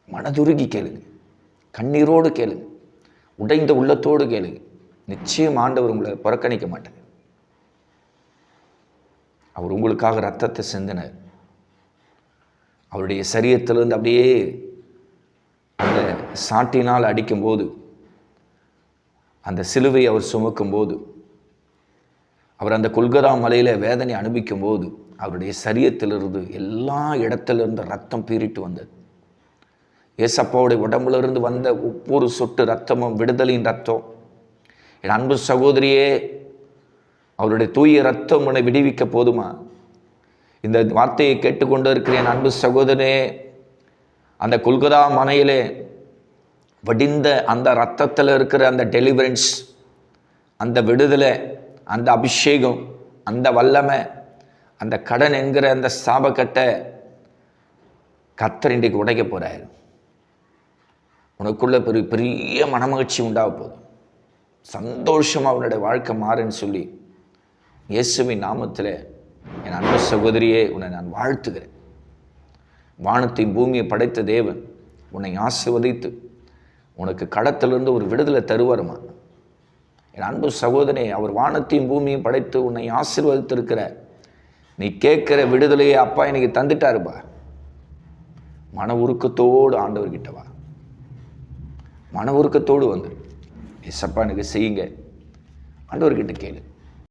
மனதுருகி கேளுங்க, கண்ணீரோடு கேளுங்க, உடைந்த உள்ளத்தோடு கேளுங்க. நிச்சயம் ஆண்டவர் உங்களை புறக்கணிக்க மாட்டார். அவர் உங்களுக்காக ரத்தத்தை சிந்தினார். அவருடைய சரீரத்திலிருந்து அப்படியே அந்த சாட்டினால் அடிக்கும்போது, அந்த சிலுவை அவர் சுமக்கும் போது, அவர் அந்த கொல்கதா மலையில் வேதனை அனுபவிக்கும் போது, அவருடைய சரீரத்திலிருந்து எல்லா இடத்திலிருந்து ரத்தம் பீறிட்டு வந்தது. ஏசப்பாவுடைய உடம்புலிருந்து வந்த ஒவ்வொரு சொட்டு ரத்தமும் விடுதலையின் ரத்தம். என் அன்பு சகோதரியே, அவருடைய தூய ரத்தம் உன்னை விடுவிக்க போதுமா? இந்த வார்த்தையை கேட்டுக்கொண்டு இருக்கிற என் அன்பு சகோதரனே, அந்த கொல்கதா மலையிலே வடிந்த அந்த ரத்தத்தில் இருக்கிற அந்த டெலிவரன்ஸ், அந்த விடுதலை, அந்த அபிஷேகம், அந்த வல்லமை, அந்த கடன் என்கிற அந்த சாபக்கட்டை கர்த்தர் இன்றைக்கு உடைக்க போகிறார். உனக்குள்ள பெரிய பெரிய மனமகிழ்ச்சி உண்டாக போகுது. சந்தோஷமாக அவனுடைய வாழ்க்கை மாறுன்னு சொல்லி இயேசுவின் நாமத்தில் என் அன்பு சகோதரியே உன்னை நான் வாழ்த்துகிறேன். வானத்தையும் பூமியை படைத்த தேவன் உன்னை ஆசீர்வதித்து உனக்கு கடத்திலிருந்து ஒரு விடுதலை தருவாருமா. என் அன்பு சகோதரனே, அவர் வானத்தையும் பூமியும் படைத்து உன்னை ஆசீர்வதித்திருக்கிற நீ கேட்கிற விடுதலையை அப்பா இன்னைக்கு தந்துட்டாருப்பா. மன உருக்கத்தோடு ஆண்டவர்கிட்ட வா, மன உருக்கத்தோடு வந்துரு. எஸ்அப்பா எனக்கு செய்யுங்க, ஆண்டவர்கிட்ட கேளு.